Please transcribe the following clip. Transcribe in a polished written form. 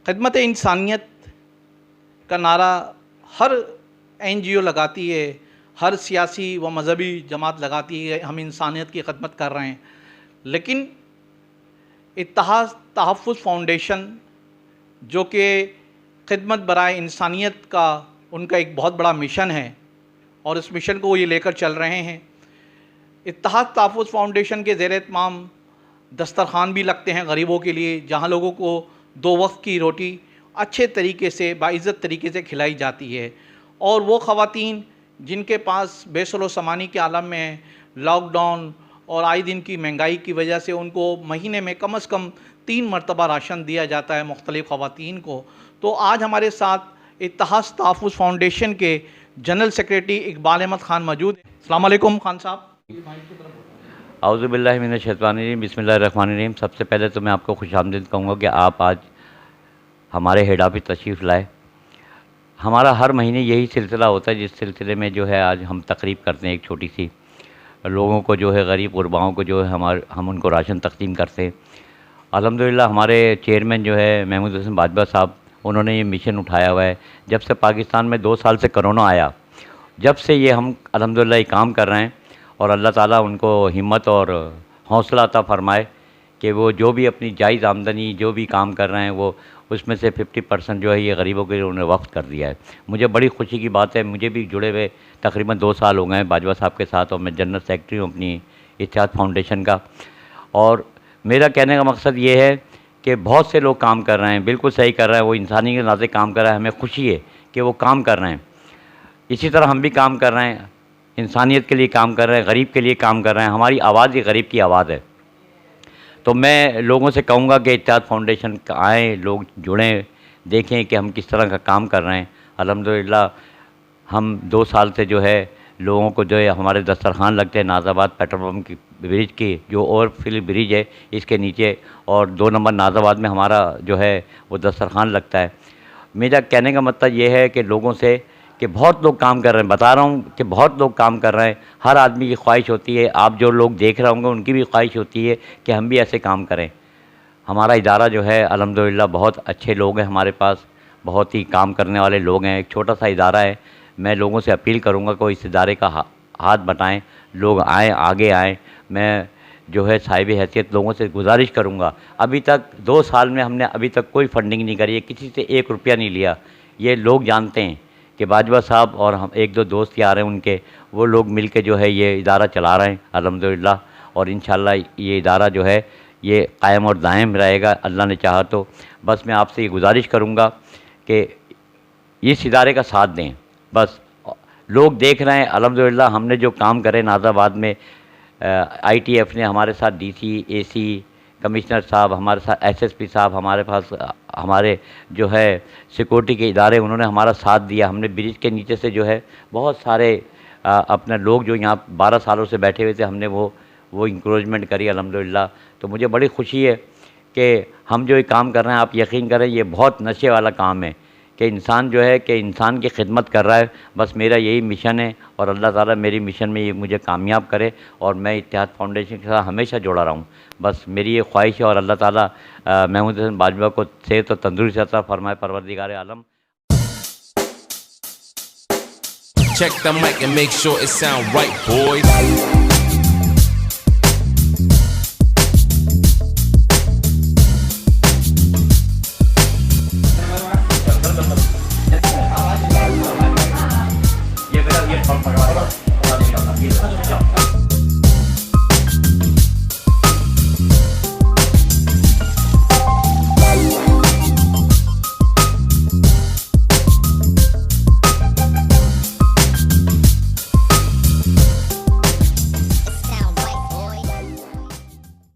खिदमत इंसानियत का नारा हर एनजीओ लगाती है, हर सियासी व मज़हबी जमात लगाती है, हम इंसानियत की खिदमत कर रहे हैं। लेकिन इत्तेहाद तहफ़्फ़ुज़ फाउंडेशन जो कि खिदमत बराए इंसानियत का उनका एक बहुत बड़ा मिशन है और इस मिशन को वो ये लेकर चल रहे हैं। इत्तेहाद तहफ़्फ़ुज़ फाउंडेशन के ज़ेर एहतमाम दस्तरखान भी लगते हैं गरीबों के लिए, जहाँ लोगों को 2 वक्त की रोटी अच्छे तरीके से बाइज़्ज़त तरीके से खिलाई जाती है। और वो ख़वातीन जिनके पास बेसलो समानी के आलम में लॉकडाउन और आए दिन की महंगाई की वजह से उनको महीने में कम से कम 3 मरतबा राशन दिया जाता है मुख्तलिफ़ ख़वातीन को। तो आज हमारे साथ इत्तेहाद तहफ़्फ़ुज़ फाउंडेशन के जनरल सेक्रेटरी इकबाल अहमद ख़ान मौजूद हैं। अस्सलाम वालेकुम ख़ान साहब। औज़ुबिल्लाहि मिनश्शैतानिर्रजीम बिस्मिल्लाहिर्रहमानिर्रहीम। सबसे पहले तो मैं आपको खुशामदीद कहूँगा कि आप आज हमारे हेड ऑफ़िस तशरीफ़ लाए। हमारा हर महीने यही सिलसिला होता है, जिस सिलसिले में जो है आज हम तकरीब करते हैं, एक छोटी सी लोगों को जो है गरीब गुरबाओं को जो है हम उनको राशन तक़सीम करते हैं। अल्हम्दुलिल्लाह हमारे चेयरमैन जो है महमूद हसन बाजवा साहब, उन्होंने ये मिशन उठाया हुआ है। जब से पाकिस्तान में 2 साल से कोरोना आया, जब से ये हम अल्हम्दुलिल्लाह ये काम कर रहे हैं और अल्लाह ताला उनको हिम्मत और हौसला अता फ़रमाए कि वो जो भी अपनी जायज़ आमदनी जो भी काम कर रहे हैं वो उसमें से 50% जो है ये गरीबों के लिए उन्होंने वक्फ़ कर दिया है। मुझे बड़ी खुशी की बात है, मुझे भी जुड़े हुए तकरीबन 2 साल हो गए हैं बाजवा साहब के साथ और मैं जनरल सेक्रेटरी हूँ अपनी इत्तेहाद फाउंडेशन का। और मेरा कहने का मकसद ये है कि बहुत से लोग काम कर रहे हैं, बिल्कुल सही कर रहे हैं, वो इंसानी के नाते काम कर रहा है, हमें खुशी है कि वो काम कर रहे हैं। इसी तरह हम भी काम कर रहे हैं, इंसानियत के लिए काम कर रहे हैं, गरीब के लिए काम कर रहे हैं। हमारी आवाज़ ही गरीब की आवाज़ है। तो मैं लोगों से कहूँगा कि इत्तेहाद फाउंडेशन आएँ, लोग जुड़ें, देखें कि हम किस तरह का काम कर रहे हैं। अल्हम्दुलिल्लाह हम 2 साल से जो है लोगों को जो है हमारे दस्तरखान लगते हैं नाज़ाबाद पेट्रोल पम्प की ब्रिज की जो ओवरफिल ब्रिज है इसके नीचे, और 2 नंबर नाज़ाबाद में हमारा जो है वो दस्तरखान लगता है। मेरा कहने का मतलब ये है कि लोगों से कि बहुत लोग काम कर रहे हैं, बता रहा हूँ कि बहुत लोग काम कर रहे हैं। हर आदमी की ख्वाहिश होती है, आप जो लोग देख रहे होंगे उनकी भी ख्वाहिश होती है कि हम भी ऐसे काम करें। हमारा इदारा जो है अल्हम्दुलिल्लाह बहुत अच्छे लोग हैं हमारे पास, बहुत ही काम करने वाले लोग हैं। एक छोटा सा इदारा है, मैं लोगों से अपील करूँगा कि इस इदारे का हाथ बटाएँ, लोग आएँ, आगे आएँ। मैं जो है साहिब हैसियत लोगों से गुजारिश करूँगा, अभी तक 2 साल में हमने अभी तक कोई फंडिंग नहीं करी है, किसी से 1 रुपया नहीं लिया। ये लोग जानते हैं कि बाजवा साहब और हम 1-2 दोस्त आ रहे हैं उनके, वो लोग मिल के जो है ये इदारा चला रहे हैं अल्हम्दुलिल्लाह। और इंशाअल्लाह ये इदारा जो है ये कायम और दायम रहेगा अल्लाह ने चाहा तो। बस मैं आपसे ये गुजारिश करूँगा कि इस इदारे का साथ दें। बस लोग देख रहे हैं अल्हम्दुलिल्लाह हमने जो काम करे नाज़ाबाद में, ITF ने हमारे साथ DC, AC कमिश्नर साहब, हमारे साथ SSP साहब, हमारे पास हमारे जो है सिक्योरिटी के इदारे, उन्होंने हमारा साथ दिया। हमने ब्रिज के नीचे से जो है बहुत सारे अपने लोग जो यहाँ 12 सालों से बैठे हुए थे, हमने वो इंक्रोचमेंट करी अल्हम्दुलिल्लाह। तो मुझे बड़ी खुशी है कि हम जो ये काम कर रहे हैं, आप यकीन करें ये बहुत नशे वाला काम है। कि इंसान जो है कि इंसान की खिदमत कर रहा है। बस मेरा यही मिशन है और अल्लाह ताला मेरी मिशन में ये मुझे कामयाब करे और मैं इत्तेहाद फाउंडेशन के साथ हमेशा जुड़ा रहूँ। बस मेरी ये ख्वाहिश है और अल्लाह ताला महमूद हसन बाजवा को सेहत और तंदुरुस्ती अता फरमाए परवरदिगार आलम। Check the mic and make sure it sound right, boys. ये